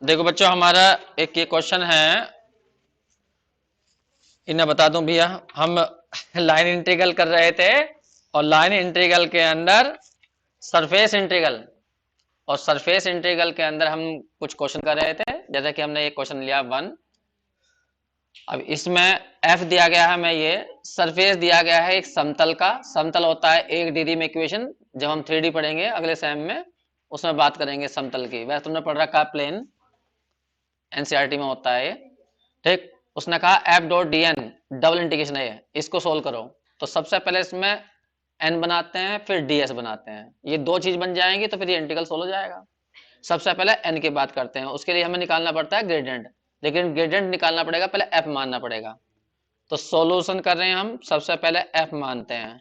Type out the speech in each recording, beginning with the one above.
देखो बच्चों, हमारा एक ये क्वेश्चन है, इन्हें बता दूं भैया। हम लाइन इंटीग्रल कर रहे थे और लाइन इंटीग्रल के अंदर सरफेस इंटीग्रल, और सरफेस इंटीग्रल के अंदर हम कुछ क्वेश्चन कर रहे थे। जैसे कि हमने एक क्वेश्चन लिया 1। अब इसमें एफ दिया गया है, मैं ये सरफेस दिया गया है एक समतल का। समतल होता है 1 डी में इक्वेशन, जब हम 3D पढ़ेंगे अगले सेम में उसमें बात करेंगे समतल की। वैसे तुमने पढ़ रखा है प्लेन, एनसीईआरटी में होता है ये। ठीक, उसने कहा F dot D N, double integration है ये, इसको सोल्व करो। तो सबसे पहले इसमें एन बनाते हैं, फिर डीएस बनाते हैं। ये दो चीज बन जाएंगी तो फिर ये इंटीग्रल सोल्व हो जाएगा। सबसे पहले एन की बात करते हैं, उसके लिए हमें निकालना पड़ता है ग्रेडियंट। लेकिन ग्रेडियंट निकालना पड़ेगा, पहले एफ मानना पड़ेगा। तो सॉल्यूशन कर रहे हैं हम, सबसे पहले एफ मानते हैं।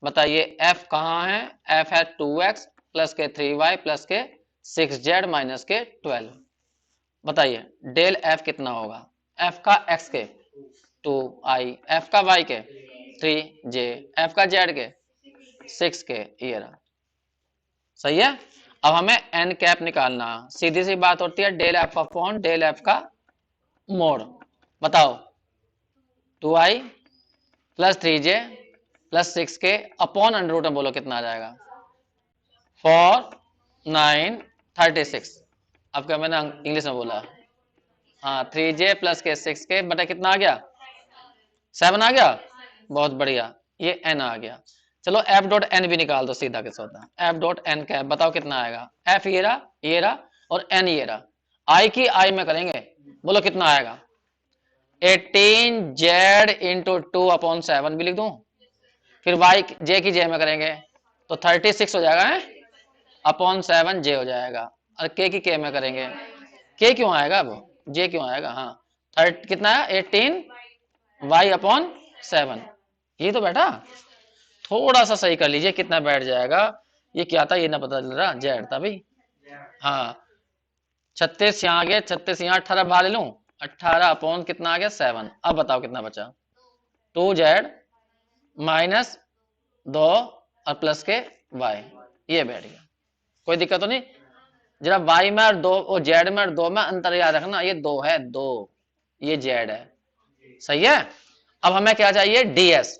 बताइए एफ कहाँ है? एफ है 2x प्लस के 3y प्लस के 6z माइनस के 12। बताइए डेल एफ कितना होगा? एफ का x के 2i, एफ का y के 3j, एफ का z के 6 के, ये रहा। सही है। अब हमें एन कैप निकालना, सीधी सी बात होती है, del F upon del F का मोड। बताओ 2i प्लस 3j प्लस 6 के अपॉन अंडर रूट में, बोलो कितना आ जाएगा? 4 9 36। अब क्या मैंने इंग्लिश में बोला? हाँ, 3j प्लस के 6 के बटा कितना आ गया? 7 आ गया। बहुत बढ़िया, ये n आ गया। चलो एफ डॉट एन भी निकाल दो, सीधा कैसे होता है। एफ डॉट एन कैप बताओ कितना आएगा? एफ ये रहा और एन ये रहा। आई की आई में करेंगे, बोलो कितना आएगा? 18z इंटू 2/7 भी लिख दूं, फिर वाई जे की जे में करेंगे तो 36 हो जाएगा है अपॉन 7 जे हो जाएगा। और के की के में करेंगे, के क्यों आएगा? अब जे क्यों आएगा? हाँ, थर्ट कितना है? 18 वाई अपॉन 7। ये तो बेटा थोड़ा सा सही कर लीजिए, कितना बैठ जाएगा। ये क्या था ये ना पता चल रहा, जेड था भाई। हाँ, 36 यहाँ आ गया, 36 यहाँ, 18 बाहर ले लूं, 18 अपॉन कितना आ गया? 7। अब बताओ कितना बचा? 2z माइनस 2 और प्लस के y, ये बैठ गया। कोई दिक्कत तो नहीं? जरा y में और 2 और z में और 2 में अंतर याद रखना, ये 2 है 2, ये z है। सही है। अब हमें क्या चाहिए? ds।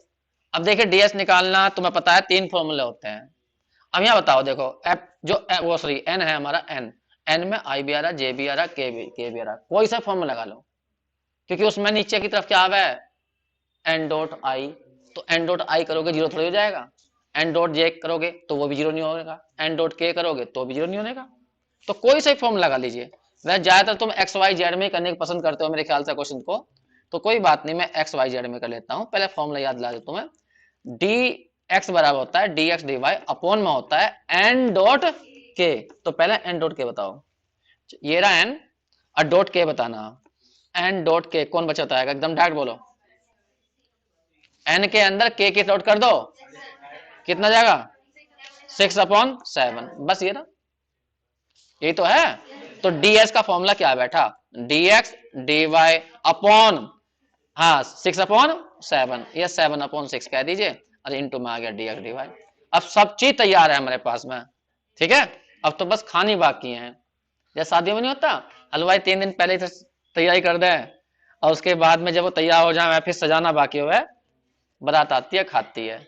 अब देखिए ds निकालना तुम्हें पता है 3 फॉर्मूले होते हैं। अब यहाँ बताओ, देखो एफ जो वो सॉरी n है हमारा, n में i भी आ रहा, j भी आ रहा, k भी आ रहा, कोई सा फॉर्मूला लगा लो, क्योंकि उसमें नीचे की तरफ क्या आ रहा है? N dot I. तो एन डॉट आई करोगे जीरो थोड़ी हो जाएगा, एन डॉट जे करोगे तो वो भी जीरो नहीं होगा, एन डॉट के करोगे तो भी जीरो नहीं होगा। तो कोई सा फॉर्म लगा लीजिए। वह ज्यादातर तुम एक्स वाई जेड में करने को पसंद करते हो मेरे ख्याल से क्वेश्चन को, तो कोई बात नहीं, मैं एक्स वाई जेड में कर लेता हूं। पहले फॉर्मूला याद दिला देता हूं मैं। डी एक्स बराबर होता है d x d y upon में होता है एन डॉट के। तो पहले एन डॉट के बताओ, ये रहा एन और डॉट के बताना। एन डॉट के कौन बचाता है? एकदम डायरेक्ट बोलो। एन के अंदर के डॉट कर दो, कितना जाएगा? 6/7। बस ये ना, यही तो है। तो ds का फॉर्मूला क्या बैठा? dx dy अपॉन, हाँ 6/7, ये 7/6 कह दीजिए, और इंटू में आ गया dx dy। अब सब चीज तैयार है हमारे पास में, ठीक है। अब तो बस खानी बाकी है। जैसे शादियों में नहीं होता, हलवाई 3 दिन पहले से तैयारी कर दे, और उसके बाद में जब वो तैयार हो जाए फिर सजाना बाकी हो है, बारात आती है खाती है।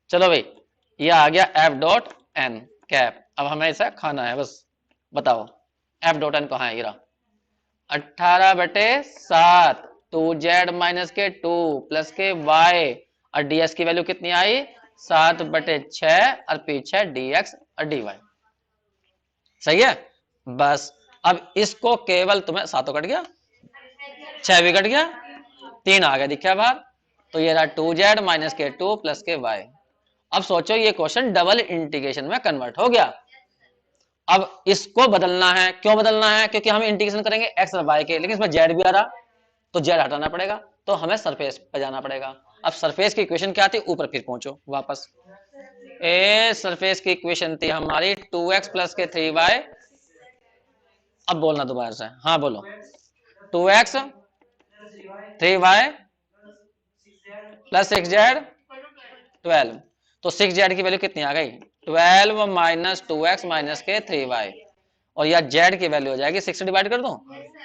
चलो भाई, ये आ गया एफ डॉट एन कैप। अब हमें इसे खाना है बस। बताओ एफ डॉट एन कहाँ है? ये रहा 18/7, 2z माइनस के 2 प्लस के y, और ds की वैल्यू कितनी आई? 7/6, और पीछे dx और dy। सही है। बस अब इसको केवल तुम्हें, 7 कट गया, 6 भी कट गया, 3 आ गया दिखा बाहर। तो ये रहा 2z माइनस के 2 प्लस के y। अब सोचो ये क्वेश्चन डबल इंटीग्रेशन में कन्वर्ट हो गया। अब इसको बदलना है, क्यों बदलना है? क्योंकि हम इंटीग्रेशन करेंगे एक्स और वाई के, लेकिन इसमें जेड भी आ रहा, तो जेड हटाना पड़ेगा, तो हमें सरफेस पे जाना पड़ेगा। अब सरफेस की इक्वेशन क्या थी? ऊपर फिर पहुंचो वापस। ए सरफेस की इक्वेशन थी हमारी 2x प्लस के 3y। अब बोलना दोबारा से, हाँ बोलो। 2x 3y plus 6z 12। तो 6z की वैल्यू कितनी आ गई? 12 माइनस 2x माइनस के 3y। और या जेड की वैल्यू हो जाएगी 6 से डिवाइड कर दूं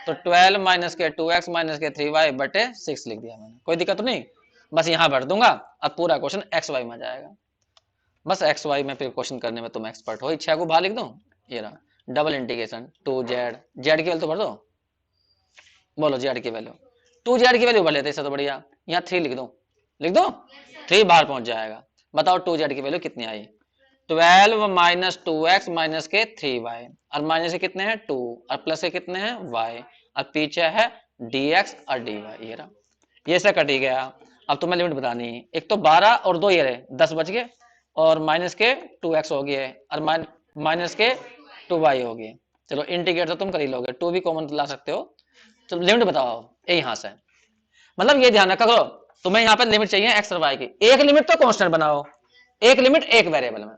तो 12 माइनस के 2x माइनस के 3y बटे 6 लिख दिया मैंने, कोई दिक्कत तो नहीं, बस यहां भर दूंगा। अब पूरा क्वेश्चन एक्स वाई में आ जाएगा। बस एक्स वाई में फिर क्वेश्चन करने में तुम एक्सपर्ट हो। इच्छा को बाहर लिख दूं, ये रहा डबल इंटीग्रेशन 2z, जेड की वैल्यू तो भर दो, बोलो जेड की वैल्यू, 2z की वैल्यू भर लेते, इससे तो बढ़िया यहाँ 3 लिख दो, लिख दो 3 बाहर पहुंच जाएगा। बताओ 2z की वैल्यू कितनी आई, 12 माइनस 2x माइनस के 3y, और माइनस के कितने हैं 2 और प्लस के कितने हैं y, और पीछे है dx और dy, ये रहा, ये से कट ही गया। अब तुम्हें लिमिट बतानी है, एक तो 12 और 2 ये रहे 10 बच गए, और माइनस के 2x हो गए और माइनस के 2y हो गए। चलो इंटीग्रेट तो तुम कर ही लोगे, 2 भी कॉमन ला सकते हो। चलो लिमिट बताओ ये यहां से, मतलब ये ध्यान रखा करो, तुम्हें यहाँ पर लिमिट चाहिए एक्स और वाई की, एक लिमिट तो कांस्टेंट बनाओ, एक लिमिट एक वेरिएबल में।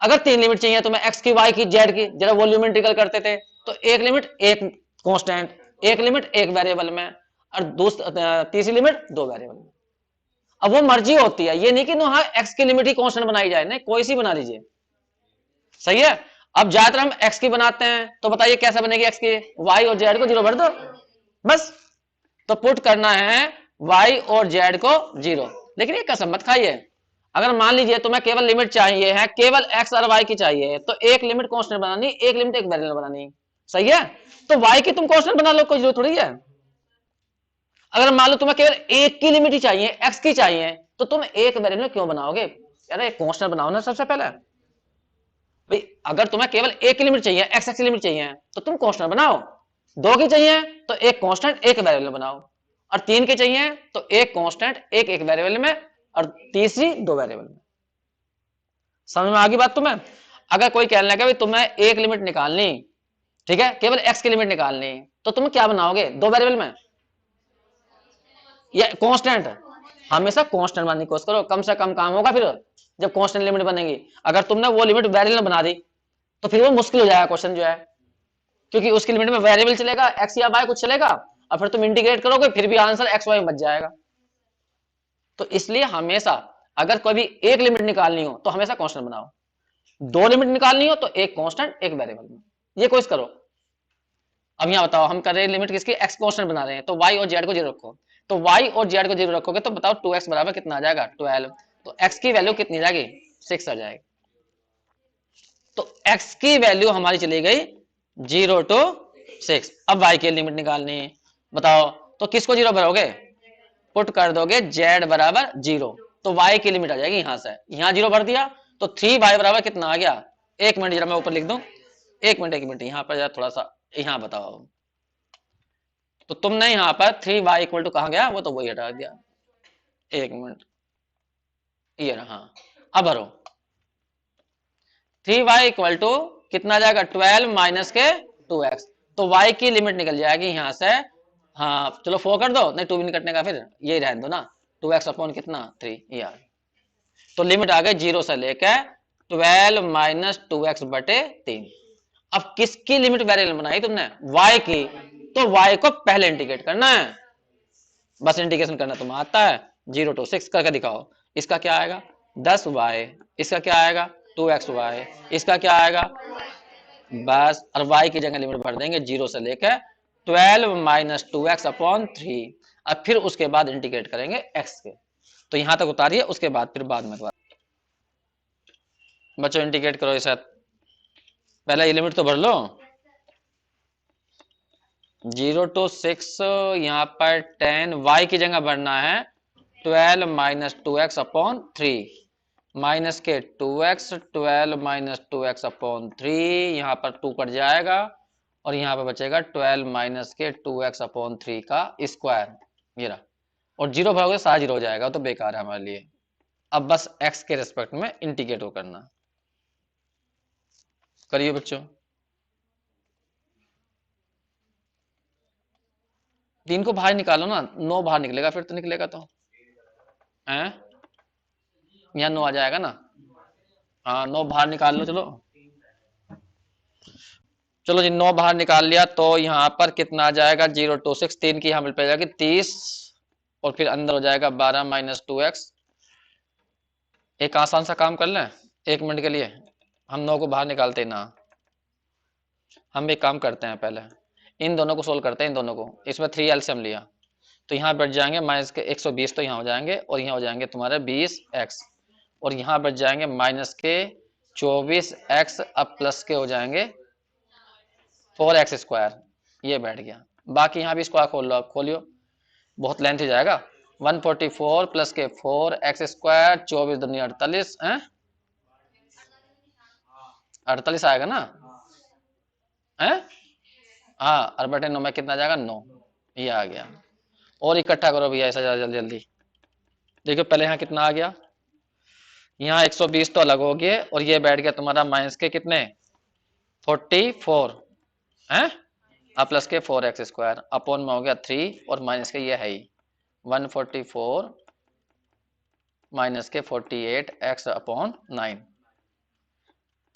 अगर 3 लिमिट चाहिए तुम्हें एक्स की, वाई की, जेड की, जरा वॉल्यूम इंटीग्रल करते थे, तो एक लिमिट एक कांस्टेंट, एक लिमिट एक वेरिएबल में, और तीसरी लिमिट 2 वेरिएबल में। अब वो मर्जी होती है, ये नहीं कि हाँ एक्स की लिमिट ही कांस्टेंट बनाई जाए, नहीं कोई सी बना लीजिए, सही है। अब ज्यादातर हम एक्स की बनाते हैं, तो बताइए कैसा बनेगी एक्स की, वाई और जेड को 0 भर दो बस। तो पुट करना है y और z को 0, लेकिन ये कसम मत खाइए, अगर मान लीजिए तुम्हें केवल लिमिट चाहिए है, केवल x और y की चाहिए, तो एक लिमिट कांस्टेंट बनानी, एक लिमिट एक वेरिएबल बनानी, सही है। तो y की तुम कांस्टेंट बना लो, कोई जरूरत थोड़ी है। अगर मान लो तुम्हें केवल एक की लिमिट ही चाहिए, x की चाहिए, तो तुम एक वेरिएबल क्यों बनाओगे, अरे कांस्टेंट बनाओ ना सबसे पहले भाई। अगर तुम्हें केवल एक की लिमिट चाहिए, x की लिमिट चाहिए, तो तुम कांस्टेंट बनाओ, 2 की चाहिए तो एक कांस्टेंट एक वेरिएबल बनाओ, और 3 के चाहिए तो एक कांस्टेंट एक एक वेरिएबल में, और तीसरी 2 वेरिएबल में। समझ में आ गई बात तुम्हें। अगर कोई कहने लगा भाई तुम्हें एक लिमिट निकालनी, ठीक है, केवल x की लिमिट निकालनी, तो तुम क्या बनाओगे 2 वेरिएबल में या कांस्टेंट, हमेशा कांस्टेंट बनाने की कोशिश करो, कम से कम काम होगा फिर जब कांस्टेंट लिमिट बनेगी। अगर तुमने वो लिमिट वेरिएबल में बना दी तो फिर वो मुश्किल हो जाएगा क्वेश्चन जो है, क्योंकि उसकी लिमिट में वेरिएबल चलेगा, एक्स या वाई कुछ चलेगा, और फिर तुम इंटीग्रेट करोगे फिर भी आंसर एक्स वाई बच जाएगा। तो इसलिए हमेशा अगर कोई भी एक लिमिट निकालनी हो तो हमेशा कांस्टेंट बनाओ, 2 लिमिट निकालनी हो तो एक कांस्टेंट एक वेरिएबल में, ये कोशिश करो। अब यहां बताओ हम कर रहे हैं लिमिट किसकी, एक्स कांस्टेंट बना रहे हैं, तो वाई और जेड को 0 रखो, तो वाई और जेड को 0 रखोगे तो बताओ 2x बराबर कितना आ जाएगा 12, तो x की वैल्यू कितनी आ जाएगी 6 आ जाएगी। तो x की वैल्यू हमारी चली गई 0 to 6। अब y की लिमिट निकालनी है, बताओ तो किसको 0 भरोगे, पुट कर दोगे z बराबर 0, तो y की लिमिट आ जाएगी यहां से, यहां 0 भर दिया तो 3y बराबर कितना आ गया, एक मिनट जरा मैं ऊपर लिख दूं, एक मिनट यहां पर जरा थोड़ा सा यहां बताओ, तो तुमने यहां पर 3y इक्वल टू कहां गया, वो तो वही हटा दिया, एक मिनट ये रहा, हाँ अब भरो 3y इक्वल टू कितना जाएगा 12 माइनस के 2x, तो y की लिमिट निकल जाएगी यहां से, हाँ चलो 4 कर दो, नहीं 2 भी नहीं कटने का, फिर यही रहने दो ना, 2x अपॉन कितना 3 यार, तो लिमिट आ गई 0 से लेकर 12 माइनस 2x बटे 3। अब किसकी लिमिट वेरिएबल बनाई तुमने, y की, तो y को पहले इंटीग्रेट करना है, बस इंटीग्रेशन करना तुम्हें आता है, 0 to 6 करके दिखाओ, इसका क्या आएगा 10y, इसका क्या आएगा 2xy, इसका क्या आएगा, बस और y की जगह लिमिट भर देंगे 0 से लेकर 12 माइनस 2x अपॉन 3, अब फिर उसके बाद इंटीग्रेट करेंगे x के, तो यहां तक उतारिए, उसके बाद फिर बाद में बच्चों इंटीग्रेट करो इसे, पहले ये लिमिट तो भर लो, 0 to 6 यहाँ पर 10, y की जगह भरना है 12 माइनस 2x अपॉन 3, माइनस के 2x, 12 माइनस 2x अपॉन 3, यहाँ पर 2 कट जाएगा और यहाँ पर बचेगा 12 माइनस के 2x अपॉन 3 का स्क्वायर, ये रहा, और 0 भरोगे सारा 0 हो जाएगा, तो बेकार है हमारे लिए। अब बस x के रेस्पेक्ट में इंटीग्रेट करना, करिए बच्चों, 3 को बाहर निकालो ना, 9 बाहर निकलेगा फिर तो निकलेगा, तो हैं यहाँ 9 आ जाएगा ना, हाँ 9 बाहर निकाल लो, चलो चलो जी 9 बाहर निकाल लिया, तो यहाँ पर कितना आ जाएगा 0 to 6, 3 की यहाँ मिल जाएगी 30, और फिर अंदर हो जाएगा 12 माइनस 2x। एक आसान सा काम कर लें 1 मिनट के लिए, हम 9 को बाहर निकालते ना, हम एक काम करते हैं, पहले इन दोनों को सोल्व करते हैं, इन दोनों को। इसमें 3 एलसीएम लिया तो यहाँ बच जाएंगे माइनस के 120, तो यहाँ हो जाएंगे, और यहाँ हो जाएंगे तुम्हारे 20x, और यहाँ बच जाएंगे माइनस के 24x, अब प्लस के हो जाएंगे 4x स्क्वायर। ये बैठ गया। बाकी यहाँ भी स्क्वायर खोल लो, आप खोलियो, बहुत लेंथ हो जाएगा। 144 प्लस के 4x स्क्वायर, 24 दूनी 48 है, 48 आएगा ना है। हाँ, और बटे 9 में कितना जाएगा, 9। ये आ गया। और इकट्ठा करो भैया ऐसा जल्दी जल्दी। देखो पहले यहाँ कितना आ गया, यहाँ 120 तो अलग हो गए, और ये बैठ गया तुम्हारा माइनस के कितने 44 है, अब प्लस के 4x स्क्वायर, अपॉन में हो गया 3, और माइनस के ये है ही 144 माइनस के 48x अपॉन 9।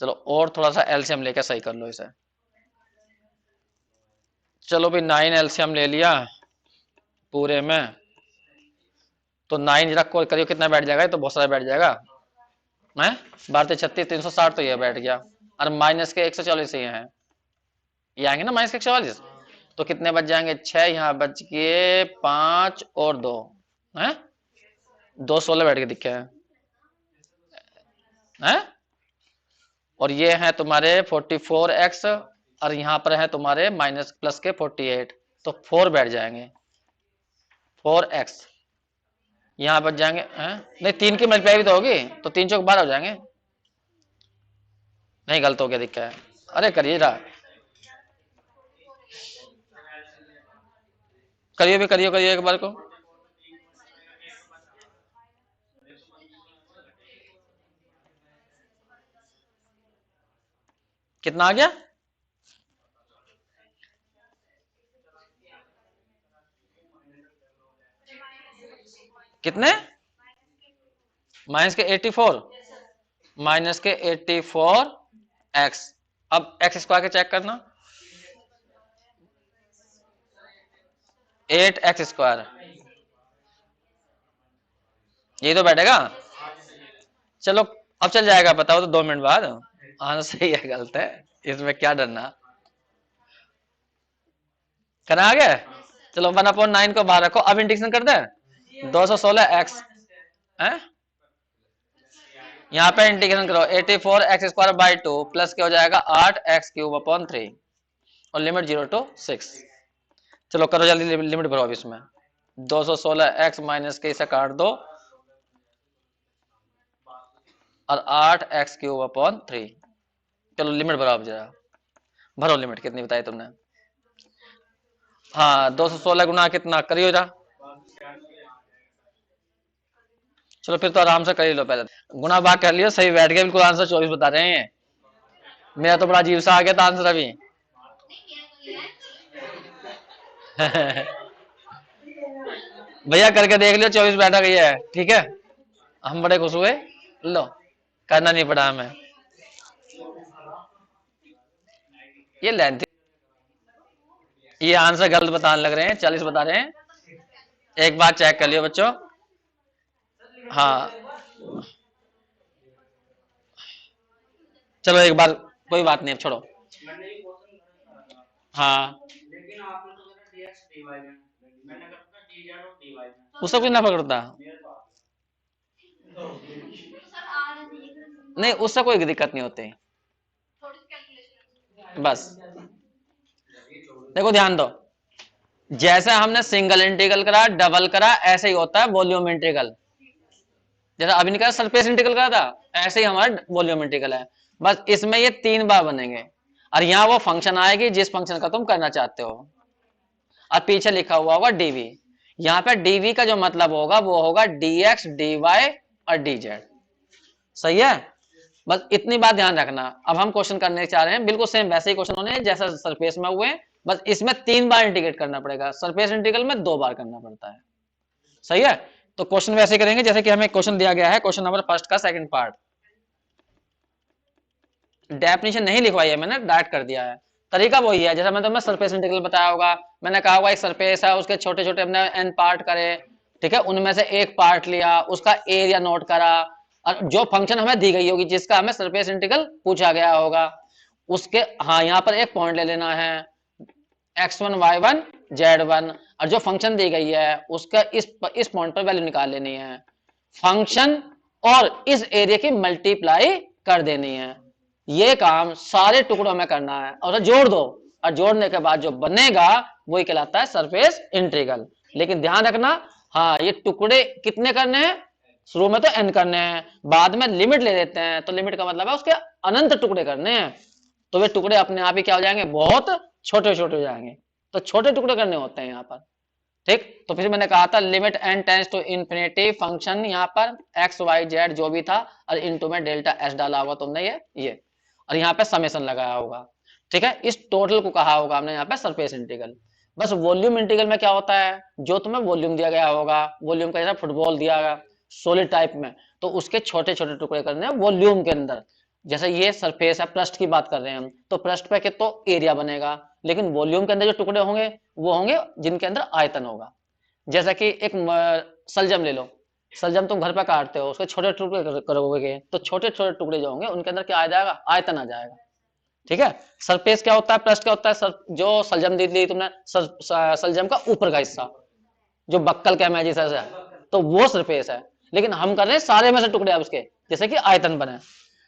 चलो और थोड़ा सा एलसीएम लेकर सही कर लो इसे। चलो भाई 9 एलसीएम ले लिया पूरे में, तो 9 जरा कोई करियो कितना बैठ जाएगा, तो बहुत सारा बैठ जाएगा है, 12 36 360, तो ये बैठ गया। और माइनस के 144 ये हैं, ये आएंगे ना माइनस के 144, तो कितने बच जाएंगे 6, यहाँ बच गए 5 और 2 है, 2 16 बैठ के दिखे हैं। और ये है तुम्हारे 44x, और यहाँ पर है तुम्हारे माइनस प्लस के 48, तो 4 बैठ जाएंगे 4x, यहाँ बच जाएंगे नहीं 3 की मल्टीप्लाई भी तो होगी, तो 3 चौक 12 हो जाएंगे। नहीं गलत हो गया दिखा है, अरे करिए रहा, करिए भी करिए एक बार को। कितना आ गया, कितने माइनस के 84 माइनस के 84x, अब x स्क्वायर के चेक करना, 8x स्क्वायर, ये तो बैठेगा। चलो अब चल जाएगा, बताओ तो 2 मिनट बाद। हाँ सही है, गलत है, इसमें क्या डरना, करना आ गया। चलो 1/9 को बाहर रखो, अब इंटीग्रेशन कर दे 216x है, यहाँ पे इंटीग्रेशन करो 84x स्क्वायर बाई 2 प्लस क्या हो जाएगा 8x क्यूब अपॉन 3, और लिमिट 0 to 6। चलो करो जल्दी, लिमिट भरो अब इसमें, 216x माइनस के इसे काट दो, और 8x क्यूब अपॉन 3। चलो लिमिट भरो अब जरा, भरो लिमिट कितनी बताई तुमने। हाँ 216 गुना कितना करियो जा, चलो फिर तो आराम से कर ही लो, पहले गुना भाग कर लियो, सही बैठ गया बिल्कुल, आंसर 24 बता रहे हैं। मेरा तो बड़ा अजीब सा आ गया था आंसर अभी। भैया करके देख लियो, 24 बैठा गई है, ठीक है, हम बड़े खुश हुए। लो करना नहीं पड़ा हमें, ये लेंथ, ये आंसर गलत बताने लग रहे हैं, 40 बता रहे हैं। एक बार चेक कर लियो बच्चों, हाँ चलो एक बार, कोई बात नहीं, अब छोड़ो। हाँ उससे कुछ ना पकड़ता, नहीं उससे कोई दिक्कत नहीं होती, बस देखो ध्यान दो, जैसे हमने सिंगल इंटीग्रल करा, डबल करा, ऐसे ही होता है वॉल्यूम इंटीग्रल। जैसा अभी नहीं कहा सरफेस इंटीग्रल करा था, ऐसे ही हमारा वॉल्यूम इंटीग्रल है, बस इसमें ये 3 बार बनेंगे, और यहाँ वो फंक्शन आएगी जिस फंक्शन का तुम करना चाहते हो, और पीछे लिखा हुआ होगा डीवी। यहाँ पे डीवी का जो मतलब होगा वो होगा dx dy और dz, सही है। बस इतनी बात ध्यान रखना। अब हम क्वेश्चन करने चाह रहे हैं बिल्कुल सेम वैसे ही क्वेश्चन होने जैसा सरफेस में हुए, बस इसमें 3 बार इंटीग्रेट करना पड़ेगा, सरफेस इंटीग्रल में 2 बार करना पड़ता है, सही है। तो क्वेश्चन वैसे करेंगे जैसे कि हमें क्वेश्चन दिया गया है, क्वेश्चन नंबर फर्स्ट का सेकंड पार्ट। डेफिनेशन नहीं लिखवाई है मैंने, डायरेक्ट कर दिया है। तरीका वही है जैसा मैंने तुम्हें सरफेस इंटीग्रल बताया होगा, मैंने कहा होगा एक सरफेस है, उसके छोटे छोटे हमने एन पार्ट करे, ठीक है, उनमें से एक पार्ट लिया, उसका एरिया नोट करा, और जो फंक्शन हमें दी गई होगी जिसका हमें सरफेस इंटीग्रल पूछा गया होगा, उसके, हाँ यहाँ पर एक पॉइंट ले लेना है x1 y1 z1, और जो फंक्शन दी गई है उसका इस पॉइंट पर वैल्यू निकाल लेनी है, फंक्शन और इस एरिया की मल्टीप्लाई कर देनी है। ये काम सारे टुकड़ों में करना है और जोड़ दो, और जोड़ने के बाद जो बनेगा वही कहलाता है सरफेस इंटीग्रल। लेकिन ध्यान रखना, हाँ ये टुकड़े कितने करने हैं, शुरू में तो n करने हैं, बाद में लिमिट ले लेते हैं, तो लिमिट का मतलब है उसके अनंत टुकड़े करने हैं, तो वे टुकड़े अपने आप ही क्या हो जाएंगे, बहुत छोटे छोटे हो जाएंगे। तो छोटे टुकड़े करने होते हैं यहाँ पर, ठीक। तो फिर मैंने कहा था limit n tends to infinity, function यहाँ पर x y z जो भी था, और इनटू में डेल्टा s डाला होगा तुमने, ये और यहाँ पे समेशन लगाया होगा, ठीक है। इस टोटल को कहा होगा हमने यहाँ पे सरफेस इंटीग्रल। बस वॉल्यूम इंटीग्रल में क्या होता है, जो तुम्हें वॉल्यूम दिया गया होगा, वॉल्यूम का जैसा फुटबॉल दिया गया सॉलिड टाइप में, तो उसके छोटे छोटे टुकड़े करने हैं वॉल्यूम के अंदर। जैसे ये सरफेस है, पृष्ठ की बात कर रहे हैं हम, तो पृष्ठ पे के तो एरिया बनेगा, लेकिन वॉल्यूम के अंदर जो टुकड़े होंगे वो होंगे जिनके अंदर आयतन होगा। जैसा कि एक सलजम ले लो, सलजम तुम घर पर काटते हो, उसके छोटे टुकड़े करोगे, तो छोटे छोटे टुकड़े जो होंगे उनके अंदर क्या आ जाएगा, आयतन आ जाएगा, ठीक है। सरफेस क्या होता है, पृष्ठ क्या होता है, जो सलजम दी थी तुमने, सलजम का ऊपर का हिस्सा जो बक्कल का इमेज है, तो वो सरफेस है। लेकिन हम कर रहे हैं सारे में से टुकड़े अब उसके, जैसे कि आयतन बने।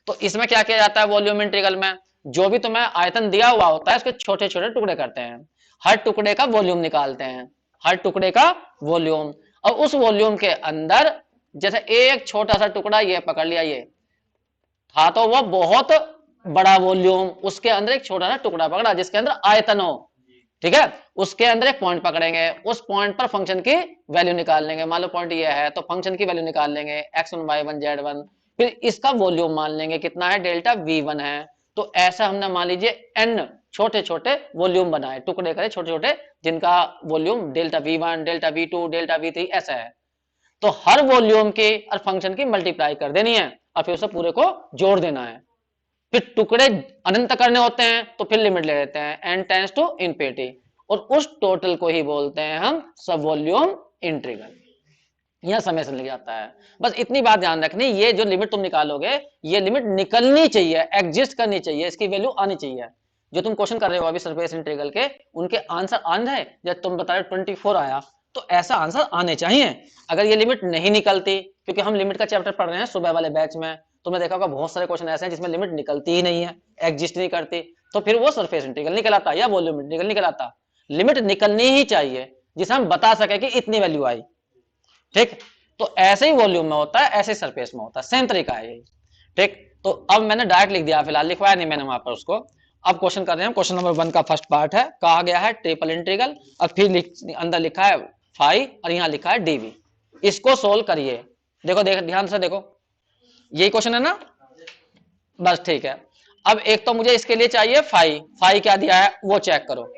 तो इसमें क्या किया जाता है वॉल्यूम इंटीग्रल में, जो भी तुम्हें आयतन दिया हुआ होता है उसके छोटे छोटे टुकड़े करते हैं, हर टुकड़े का वॉल्यूम निकालते हैं, हर टुकड़े का वॉल्यूम, और उस वॉल्यूम के अंदर जैसे एक छोटा सा टुकड़ा ये पकड़ लिया, ये था तो वो बहुत बड़ा वॉल्यूम, उसके अंदर एक छोटा सा टुकड़ा पकड़ा जिसके अंदर आयतन हो, ठीक है, उसके अंदर एक पॉइंट पकड़ेंगे, उस पॉइंट पर फंक्शन की वैल्यू निकाल लेंगे। मान लो पॉइंट ये है तो फंक्शन की वैल्यू निकाल लेंगे x1 y1 z1, फिर इसका वॉल्यूम मान लेंगे कितना है, डेल्टा v1 है। तो ऐसा हमने मान लीजिए n छोटे छोटे वॉल्यूम बनाए, टुकड़े करे छोटे छोटे, जिनका volume delta v1 delta v2 delta v3 ऐसा है। तो हर वॉल्यूम की और फंक्शन की मल्टीप्लाई कर देनी है, और फिर उसे पूरे को जोड़ देना है। फिर टुकड़े अनंत करने होते हैं तो फिर लिमिट ले लेते हैं n टेंस टू इनफिनिटी, और उस टोटल को ही बोलते हैं हम सब वॉल्यूम इंटीग्रल। यह समेशन लिखा जाता है। बस इतनी बात ध्यान रखनी, ये जो लिमिट तुम निकालोगे ये लिमिट निकलनी चाहिए, एग्जिस्ट करनी चाहिए, इसकी वैल्यू आनी चाहिए। जो तुम क्वेश्चन कर रहे हो अभी सरफेस इंटीग्रल के, उनके आंसर आने हैं, जब तुम बता रहे 24 आया तो ऐसा आंसर आने चाहिए। अगर ये लिमिट नहीं निकलती, क्योंकि हम लिमिट का चैप्टर पढ़ रहे हैं सुबह वाले बैच में, तुमने देखा होगा बहुत सारे क्वेश्चन ऐसे हैं जिसमें लिमिट निकलती ही नहीं है, एग्जिस्ट नहीं करती, तो फिर वो सरफेस इंटीग्रल नहीं कहलाता या वॉल्यूम इंटीग्रल नहीं कहलाता। लिमिट निकलनी ही चाहिए जिसे हम बता सके कि इतनी वैल्यू आई, ठीक। तो ऐसे ही वॉल्यूम में होता है, ऐसे ही सरफेस में होता है, सेम तरीका है यही, ठीक। तो अब मैंने डायरेक्ट लिख दिया, फिलहाल लिखवाया नहीं मैंने वहां पर उसको। अब क्वेश्चन कर रहे हैं, क्वेश्चन नंबर 1 का फर्स्ट पार्ट है, कहा गया है ट्रिपल इंटीग्रल, और फिर अंदर लिखा है फाई और यहाँ लिखा है डीवी। इसको सोल्व करिए, देखो ध्यान से देखो, यही क्वेश्चन है ना, बस ठीक है। अब एक तो मुझे इसके लिए चाहिए फाई, फाई क्या दिया है वो चेक करो।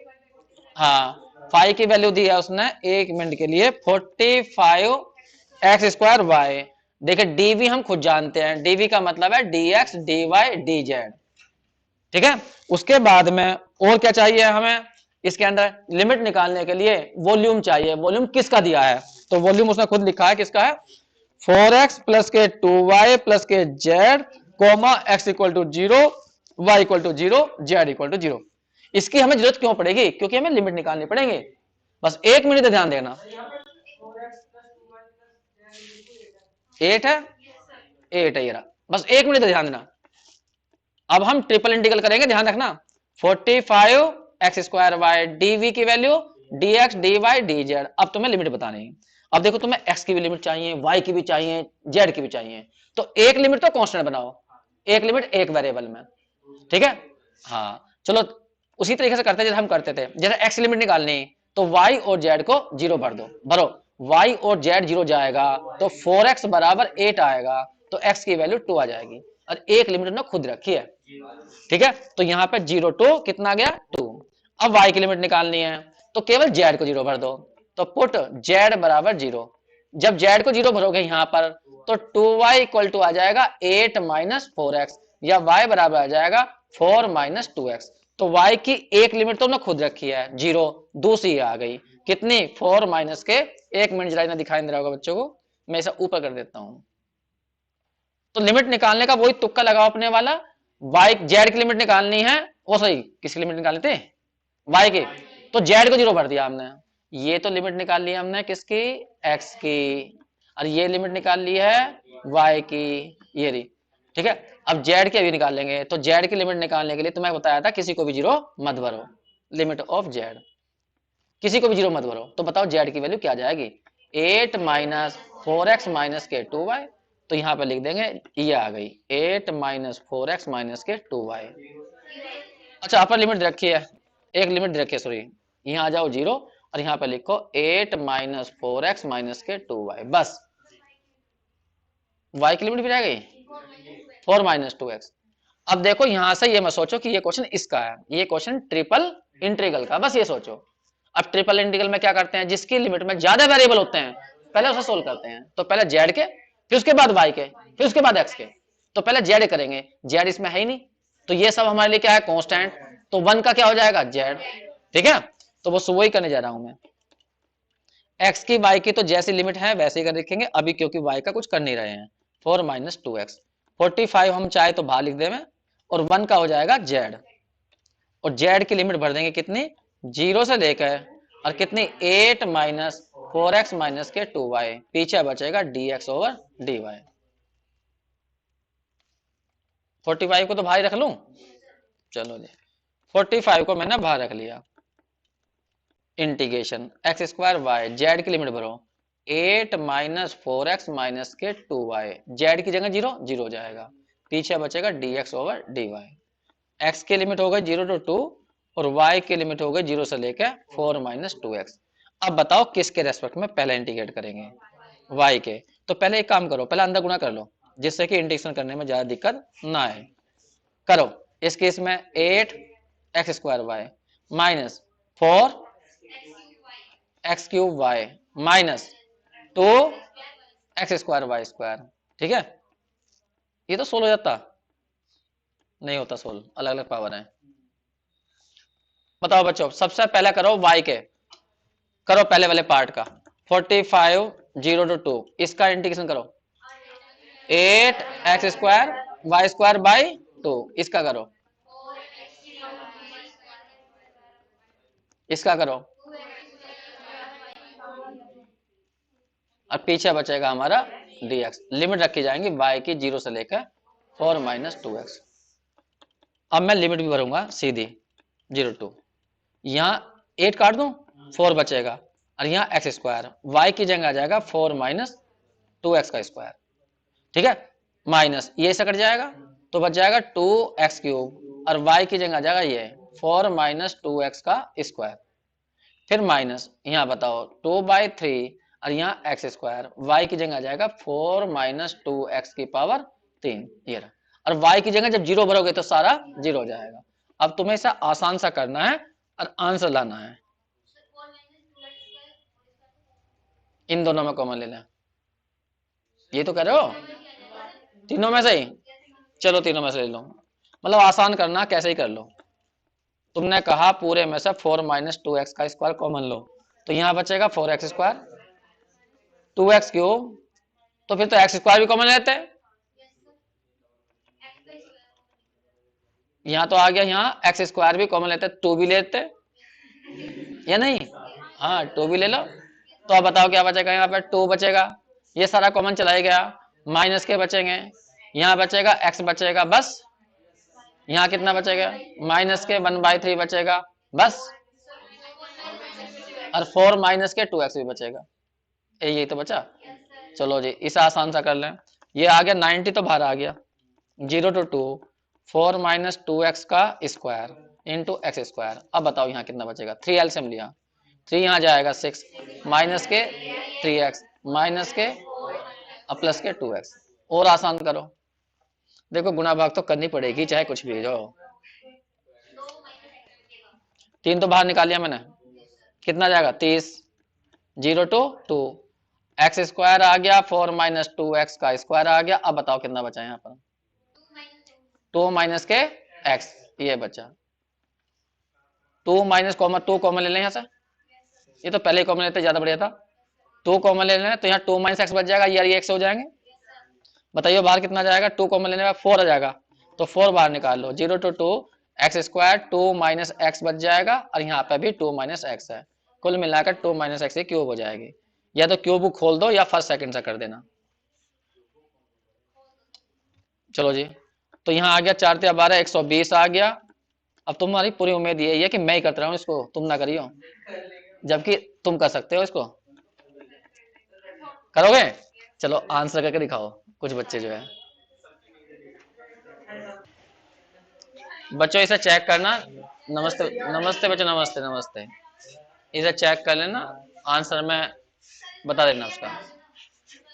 हाँ फाई की वैल्यू दी है उसने, एक मिनट के लिए 45 एक्स स्क्वायर वाई। देखिए डीवी हम खुद जानते हैं, डीवी का मतलब है dx dy dz, ठीक है। उसके बाद में और क्या चाहिए हमें, इसके अंदर लिमिट निकालने के लिए वॉल्यूम चाहिए, वॉल्यूम किसका दिया है, तो वॉल्यूम उसने खुद लिखा है, किसका है, 4x प्लस के 2y प्लस के z comma x equal to 0 y equal to 0 z equal to 0। इसकी हमें जरूरत क्यों पड़ेगी, क्योंकि हमें लिमिट निकालनी पड़ेंगे। बस एक मिनट ध्यान देना, 8 है, 8 है ये रहा, बस एक मिनट ध्यान देना। अब हम ट्रिपल इंटीग्रल करेंगे, ध्यान रखना, 45 एक्स स्क्वायर वाई, डीवी की वैल्यू dx dy dz। अब तुम्हें लिमिट बतानी है। अब देखो तुम्हें x की भी लिमिट चाहिए, y की भी चाहिए, z की भी चाहिए, तो एक लिमिट तो कांस्टेंट बनाओ, एक लिमिट एक वेरिएबल में, ठीक है। हाँ चलो उसी तरीके से करते जैसे हम करते थे, जैसे x लिमिट निकालनी तो y और z को 0 भर दो, भरो, y और z 0 जाएगा तो 4x बराबर 8 आएगा, तो x की वैल्यू 2 आ जाएगी, और एक लिमिट ने खुद रखी है, ठीक है। तो यहाँ पे 0 टू कितना गया 2। अब y की लिमिट निकालनी है तो केवल z को 0 भर दो, तो पुट z बराबर 0। जब z को 0 भरोगे यहाँ पर तो 2y इक्वल टू आ जाएगा 8 माइनस 4x, या y बराबर आ जाएगा 4 माइनस 2x। तो y की एक लिमिट तो उन्होंने खुद रखी है 0, दूसरी आ गई कितनी 4 माइनस के, एक मिनट जरा दिखाई दे रहा होगा बच्चों को, मैं इसे ऊपर कर देता हूं। तो लिमिट निकालने का वही तुक्का लगाओ अपने वाला, y z की लिमिट निकालनी है वो सही, किसकी लिमिट निकालनी थी, वाई की, तो जेड को जीरो भर दिया हमने। ये तो लिमिट निकाल ली हमने किसकी, एक्स की, और ये लिमिट निकाल ली है वाई की, ये रही, ठीक है। अब जेड की अभी निकालेंगे, तो जेड की लिमिट निकालने के लिए तो मैं बताया था किसी को भी जीरो मत भरो, लिमिट ऑफ जेड, किसी को भी जीरो मत भरो। तो बताओ जेड की वैल्यू क्या जाएगी, 8 माइनस 4x माइनस के 2y, तो यहां पर लिख देंगे ये आ गई 8 माइनस 4x माइनस के 2y। अच्छा अपर लिमिट रखी है, एक लिमिट रखी है, सॉरी, यहाँ आ जाओ जीरो और यहाँ पे लिखो 8 माइनस 4x माइनस के 2y, बस y की लिमिट भी रह गई 4 माइनस 2x। अब देखो यहां से ये मत सोचो कि ये क्वेश्चन इसका है, ये क्वेश्चन ट्रिपल इंटीग्रल का, बस ये सोचो। अब ट्रिपल इंटीग्रल में क्या करते हैं, जिसकी लिमिट में ज्यादा वेरिएबल होते हैं पहले उसे सोल्व करते हैं, तो पहले जेड के, फिर उसके बाद वाई के, फिर उसके बाद एक्स के, तो पहले जेड करेंगे, जेड इसमें है ही नहीं, तो ये सब हमारे लिए क्या है, कांस्टेंट, तो वन का क्या हो जाएगा जेड, ठीक है। तो वो वही करने जा रहा हूं मैं, एक्स की वाई की तो जैसी लिमिट है वैसे ही कर लिखेंगे अभी, क्योंकि वाई का कुछ कर नहीं रहे हैं, 4 माइनस 2x, 45 हम चाहे तो बाहर लिख दें, और 1 का हो जाएगा जेड, और जेड की लिमिट भर देंगे कितनी, जीरो से लेकर और कितनी 8 माइनस 4x माइनस के 2y, पीछे बचेगा dx ओवर dy। 45 को तो भाई रख लूं, चलो जी 45 को मैंने बाहर रख लिया, integration x square y, z की लिमिट भरो 8 माइनस 4x माइनस के 2y, जेड की जगह जीरो, जीरो जाएगा, पीछे बचेगा dx ओवर dy। x की लिमिट हो गई 0 to 2 और y की लिमिट हो गई 0 से लेकर 4 माइनस 2x। अब बताओ किसके रेस्पेक्ट में पहले इंटीग्रेट करेंगे, y के, तो पहले एक काम करो, पहले अंदर गुणा कर लो, जिससे कि इंटीग्रेशन करने में ज्यादा दिक्कत ना आए। करो, इस केस में 8 x square y minus 4 x cube y minus 2 x square y square, ठीक है। ये तो सोल्व हो जाता, नहीं होता सोल्व, अलग अलग पावर है। बताओ बच्चों, सबसे पहले करो y के, करो पहले वाले पार्ट का, 45 0 to 2, इसका इंटीग्रेशन करो 8 x square y square by 2, इसका करो, इसका करो, और पीछे बचेगा हमारा dx, लिमिट रखी जाएंगी y की 0 से लेकर 4 माइनस 2x। अब मैं लिमिट भी भरूंगा सीधी 0 टू, यहाँ 8 काट दूं 4 बचेगा, और यहाँ एक्स स्क्वायर, वाई की जगह आ जाएगा 4 माइनस 2x का स्क्वायर, ठीक है, माइनस ये से कट जाएगा तो बच जाएगा 2x क्यूब, और y की जगह आ जाएगा ये 4 माइनस 2x का स्क्वायर, फिर माइनस यहाँ बताओ 2/3 और यहाँ एक्स स्क्वायर, वाई की जगह आ जाएगा 4 माइनस 2x की पावर 3, ये रहा, और y की जगह जब जीरो भरोगे तो सारा जीरो हो जाएगा। अब तुम्हें ऐसा आसान सा करना है और आंसर लाना है, इन दोनों में कॉमन ले लें, ये तो कह रहे हो तीनों में से ही, चलो तीनों में से ले लो, मतलब आसान करना कैसे ही कर लो। तुमने कहा पूरे में से 4 माइनस 2x का स्क्वायर कॉमन लो, तो यहां बचेगा 4x स्क्वायर 2x क्यूब, तो फिर तो एक्स स्क्वायर भी कॉमन लेते हैं, यहाँ तो आ गया, यहाँ एक्स स्क्वायर भी कॉमन लेते, 2 भी लेते या नहीं, हाँ 2 भी ले लो। तो अब बताओ क्या बचेगा, यहाँ पे 2 बचेगा, ये सारा कॉमन चला ही गया, माइनस के बचेंगे, यहाँ बचेगा x बचेगा, बस यहाँ कितना बचेगा माइनस के 1/3 बचेगा, बस, और 4 माइनस के 2x भी बचेगा, यही तो बचा। चलो जी इसे आसान सा कर लें, ये आ गया 90 तो बाहर आ गया, 0 to 2 4 माइनस 2x का स्क्वायर इंटू एक्स स्क्वायर। अब बताओ यहाँ कितना बचेगा, 3 एलसीएम लिया, 3 यहाँ जाएगा 6 माइनस के 3x माइनस के प्लस के 2x, और आसान करो, देखो गुणा भाग तो करनी पड़ेगी चाहे कुछ भी हो। 3 तो बाहर निकाल लिया मैंने, कितना जाएगा 30, 0 to 2 एक्स स्क्वायर आ गया, 4 माइनस 2x का स्क्वायर आ गया। अब बताओ कितना बचा यहाँ पर, 2 माइनस के x, ये बचा 2 माइनस कॉमन, 2 कॉमन ले लें यहाँ से, ये तो पहले कॉमन लेते ज्यादा बढ़िया था, 2 कॉमन ले लें तो यहाँ 2 माइनस एक्स बच जाएगा, ये एक्स हो जाएंगे। बताइए बाहर कितना जाएगा, 2 कॉमन लेने में 4 आ जाएगा, तो 4 बाहर निकाल लो, 0 to 2 x square 2 minus x बच जाएगा और यहाँ पे भी 2 माइनस एक्स है, कुल मिलाकर 2 माइनस एक्स की क्यूब हो जाएगी। या तो क्यूब खोल दो या फर्स्ट सेकंड से कर देना। चलो जी, तो यहाँ आ गया 4 × 12 120 आ गया। अब तुम्हारी पूरी उम्मीद यही है कि मैं ही करता रहा हूँ इसको, तुम ना करियो, जबकि तुम कर सकते हो इसको। करोगे? चलो आंसर करके दिखाओ कुछ बच्चे जो है। बच्चों इसे चेक करना। नमस्ते नमस्ते बच्चों, नमस्ते नमस्ते। इसे चेक कर लेना, आंसर में बता देना उसका।